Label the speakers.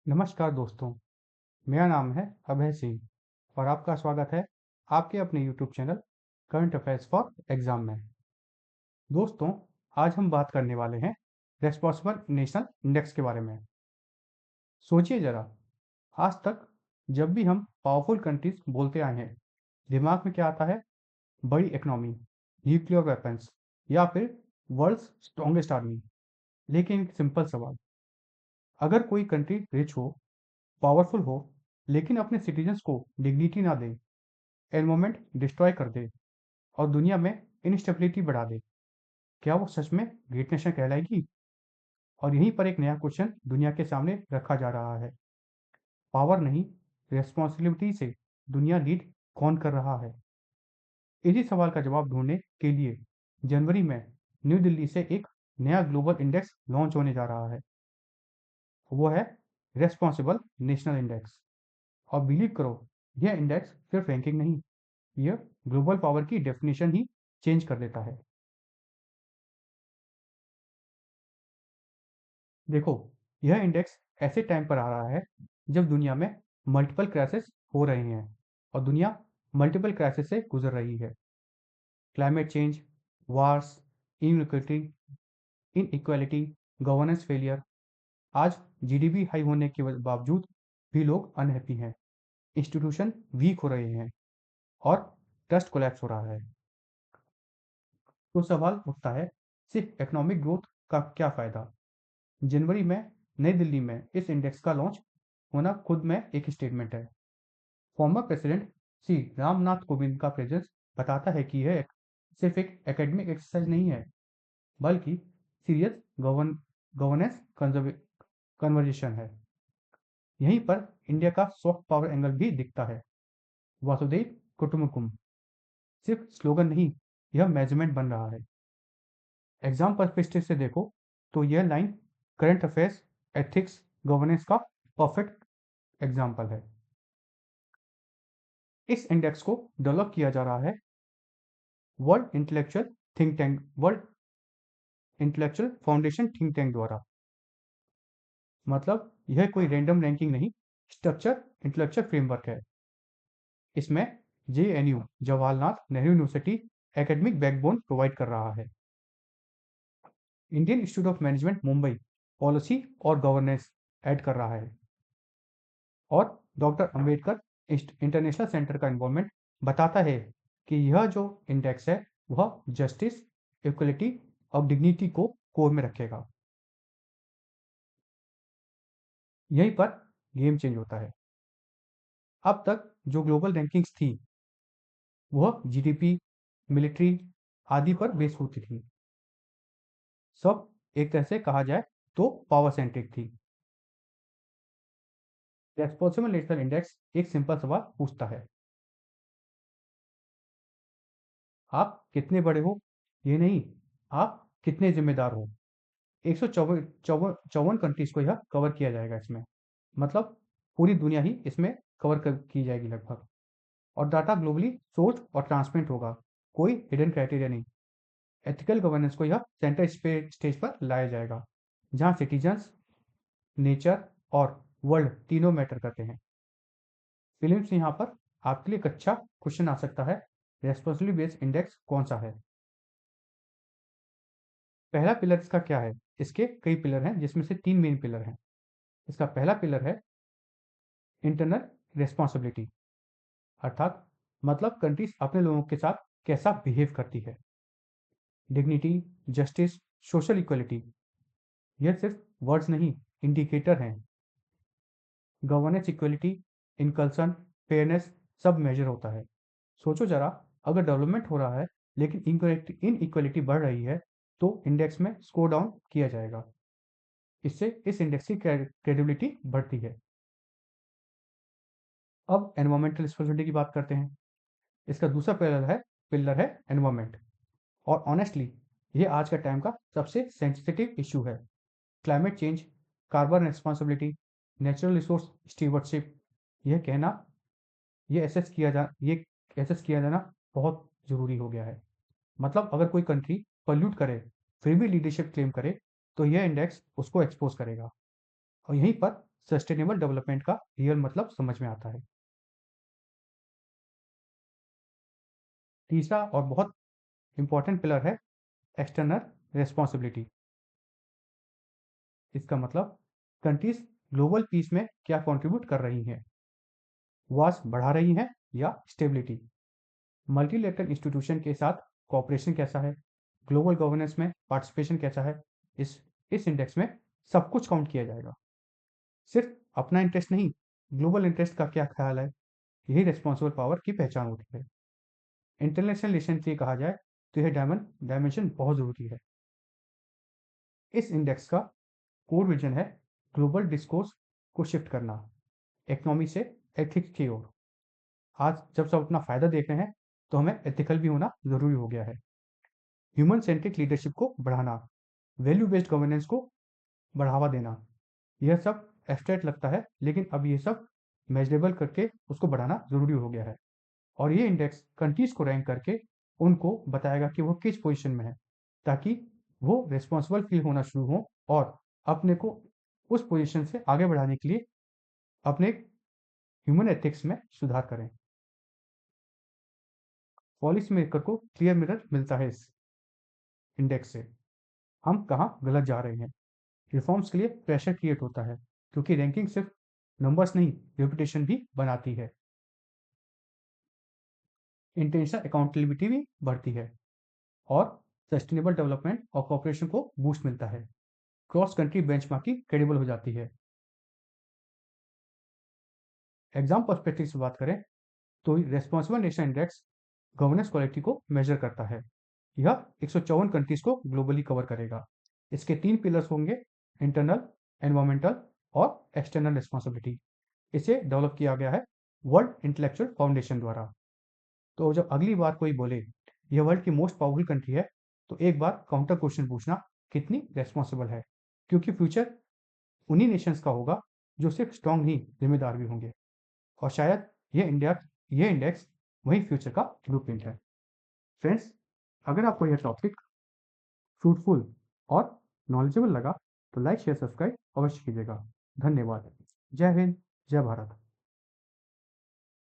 Speaker 1: नमस्कार दोस्तों, मेरा नाम है अभय सिंह और आपका स्वागत है आपके अपने YouTube channel current affairs for exam में। दोस्तों, आज हम बात करने वाले हैं रेस्पॉन्सिबल नेशनल इंडेक्स के बारे में। सोचिए जरा, आज तक जब भी हम पावरफुल कंट्रीज बोलते आए हैं, दिमाग में क्या आता है? बड़ी इकोनॉमी, न्यूक्लियर वेपन्स या फिर वर्ल्ड्स स्ट्रॉन्गेस्ट आर्मी। लेकिन एक सिंपल सवाल, अगर कोई कंट्री रिच हो, पावरफुल हो, लेकिन अपने सिटीजन्स को डिग्निटी ना दे, एनवायरमेंट डिस्ट्रॉय कर दे और दुनिया में इनस्टेबिलिटी बढ़ा दे, क्या वो सच में ग्रेट नेशन कहलाएगी? और यहीं पर एक नया क्वेश्चन दुनिया के सामने रखा जा रहा है। पावर नहीं, रिस्पॉन्सिबिलिटी से दुनिया लीड कौन कर रहा है? इसी सवाल का जवाब ढूंढने के लिए जनवरी में न्यू दिल्ली से एक नया ग्लोबल इंडेक्स लॉन्च होने जा रहा है। वो है रेस्पॉन्सिबल नेशनल इंडेक्स। और बिलीव करो, यह इंडेक्स सिर्फ रैंकिंग नहीं, यह ग्लोबल पावर की डेफिनेशन ही चेंज कर देता है। देखो, यह इंडेक्स ऐसे टाइम पर आ रहा है जब दुनिया में मल्टीपल क्राइसिस हो रहे हैं और दुनिया मल्टीपल क्राइसिस से गुजर रही है। Climate change, wars, inequality inequality, governance failure. आज जीडीपी हाई होने के बावजूद भी लोग अनहैप्पी हैं, इंस्टीट्यूशन वीक हो रहे हैं और ट्रस्ट कोलैप्स हो रहा है। तो सवाल उठता है, सिर्फ इकोनॉमिक ग्रोथ का क्या फ़ायदा? जनवरी में नई दिल्ली में इस इंडेक्स का लॉन्च होना खुद में एक स्टेटमेंट है। फॉर्मर प्रेसिडेंट श्री रामनाथ कोविंद का प्रेजेंस बताता है कि यह सिर्फ एक एकेडमिक एक्सरसाइज नहीं है, बल्कि सीरियस गवर्नेंस कन्वर्जेशन है। यहीं पर इंडिया का सॉफ्ट पावर एंगल भी दिखता है। वासुदेव कुटुंबकम सिर्फ स्लोगन नहीं, यह मेजरमेंट बन रहा है। एग्जाम पर्सपेक्टिव से देखो तो यह line current affairs, ethics, governance का परफेक्ट एग्जाम्पल है। इस इंडेक्स को डेवलप किया जा रहा है world intellectual foundation think tank द्वारा। मतलब यह कोई रैंडम रैंकिंग नहीं, स्ट्रक्चर इंटेलेक्चुअल फ्रेमवर्क है। इसमें JNU Jawaharlal Nehru university academic backbone provide कर रहा है। Indian institute of management Mumbai policy और गवर्नेंस ऐड कर रहा है और डॉक्टर अंबेडकर इंटरनेशनल सेंटर का इन्वॉल्वमेंट बताता है कि यह जो इंडेक्स है वह जस्टिस, इक्वलिटी और डिग्निटी को कोर में रखेगा। यहीं पर गेम चेंज होता है। अब तक जो ग्लोबल रैंकिंग्स थी वह जीडीपी, मिलिट्री आदि पर बेस होती थी। सब एक तरह से कहा जाए तो पावर सेंट्रिक थी। रेस्पॉन्सिबल नेशनल इंडेक्स एक सिंपल सवाल पूछता है, आप कितने बड़े हो? ये नहीं, आप कितने जिम्मेदार हो? 154 कंट्रीज को यह कवर किया जाएगा इसमें। मतलब पूरी दुनिया ही इसमें कवर की जाएगी लगभग। और डाटा ग्लोबली सोर्स और ट्रांसपेरेंट होगा, कोई हिडन क्राइटेरिया नहीं। एथिकल गवर्नेंस को यह सेंटर स्टेज पर लाया जाएगा, जहाँ सिटीजन्स, नेचर और वर्ल्ड तीनों मैटर करते हैं। फिल्म से यहाँ पर आपके लिए एक अच्छा क्वेश्चन आ सकता है, रेस्पॉन्सिबिलिटी बेस्ड इंडेक्स कौन सा है? पहला पिलर इसका क्या है? इसके कई पिलर हैं जिसमें से 3 मेन पिलर हैं। इसका पहला पिलर है इंटरनल रिस्पॉन्सिबिलिटी, अर्थात मतलब कंट्रीज अपने लोगों के साथ कैसा बिहेव करती है। डिग्निटी, जस्टिस, सोशल इक्वलिटी, यह सिर्फ वर्ड्स नहीं, इंडिकेटर हैं। गवर्नेंस इक्वलिटी, इनकल्सन, फेयरनेस सब मेजर होता है। सोचो जरा, अगर डेवलपमेंट हो रहा है लेकिन इनइक्वलिटी बढ़ रही है तो इंडेक्स में स्कोर डाउन किया जाएगा। इससे इस इंडेक्स की क्रेडिबिलिटी बढ़ती है। अब एनवायरमेंटल रिस्पॉन्सिबिलिटी की बात करते हैं। इसका दूसरा पिलर है एनवायरमेंट। और ऑनेस्टली ये आज का टाइम का सबसे सेंसिटिव इशू है। Climate change, carbon responsibility, natural resource stewardship, यह कहना ये एसेस किया जाना बहुत ज़रूरी हो गया है। मतलब अगर कोई कंट्री पॉल्यूट करे फिर भी लीडरशिप क्लेम करे तो यह इंडेक्स उसको एक्सपोज करेगा। और यहीं पर सस्टेनेबल डेवलपमेंट का रियल मतलब समझ में आता है। तीसरा और बहुत इंपॉर्टेंट पिलर है एक्सटर्नल रिस्पॉन्सिबिलिटी। इसका मतलब कंट्रीज ग्लोबल पीस में क्या कंट्रीब्यूट कर रही हैं, वास बढ़ा रही हैं या स्टेबिलिटी, मल्टीलेटरल इंस्टीट्यूशन के साथ कोऑपरेशन कैसा है, ग्लोबल गवर्नेंस में पार्टिसिपेशन कैसा है। इस इंडेक्स में सब कुछ काउंट किया जाएगा, सिर्फ अपना इंटरेस्ट नहीं, ग्लोबल इंटरेस्ट का क्या ख्याल है। यही रिस्पॉन्सिबल पावर की पहचान होती है। इंटरनेशनल रिलेशन से कहा जाए तो यह डायमेंशन बहुत ज़रूरी है। इस इंडेक्स का कोर विजन है ग्लोबल डिस्कोर्स को शिफ्ट करना, इकोनॉमी से एथिक्स की ओर। आज जब सब अपना फ़ायदा देख रहे हैं तो हमें एथिकल भी होना ज़रूरी हो गया है। ह्यूमन सेंट्रिक लीडरशिप को बढ़ाना, वैल्यू बेस्ड गवर्नेंस को बढ़ावा देना, यह सब एब्स्ट्रैक्ट लगता है लेकिन अब ये सब मेजरेबल करके उसको बढ़ाना ज़रूरी हो गया है। और ये इंडेक्स कंट्रीज़ को रैंक करके उनको बताएगा कि वो किस पोजीशन में है, ताकि वो रिस्पॉन्सिबल फील होना शुरू हो और अपने को उस पोजीशन से आगे बढ़ाने के लिए अपने ह्यूमन एथिक्स में सुधार करें। पॉलिसी मेकर को क्लियर मिरर मिलता है इस इंडेक्स से, हम कहाँ गलत जा रहे हैं। रिफॉर्म्स के लिए प्रेशर क्रिएट होता है क्योंकि रैंकिंग सिर्फ नंबर्स नहीं, रेपुटेशन भी बनाती है। इंटेंशनल अकाउंटेबिलिटी भी बढ़ती है और सस्टेनेबल डेवलपमेंट और कॉपरेशन को बूस्ट मिलता है। क्रॉस कंट्री बेंचमार्किंग क्रेडिबल हो जाती है। एग्जाम पर्सपेक्टिव से बात करें तो responsible nation index governance quality को मेजर करता है। यह 154 कंट्रीज को ग्लोबली कवर करेगा। इसके 3 पिलर्स होंगे, इंटरनल, एनवायरमेंटल और एक्सटर्नल रिस्पॉन्सिबिलिटी। इसे डेवलप किया गया है वर्ल्ड इंटेलेक्चुअल फाउंडेशन द्वारा। तो जब अगली बार कोई बोले यह वर्ल्ड की मोस्ट पावरफुल कंट्री है तो एक बार काउंटर क्वेश्चन पूछना, कितनी रेस्पॉन्सिबल है, क्योंकि फ्यूचर उन्हीं नेशंस का होगा जो सिर्फ स्ट्रांग नहीं, जिम्मेदार भी होंगे। और शायद ये इंडेक्स वही फ्यूचर का ब्लूप्रिंट है। फ्रेंड्स, अगर आपको यह टॉपिक फ्रूटफुल और नॉलेजेबल लगा तो लाइक शेयर सब्सक्राइब अवश्य कीजिएगा। धन्यवाद। जय हिंद, जय भारत।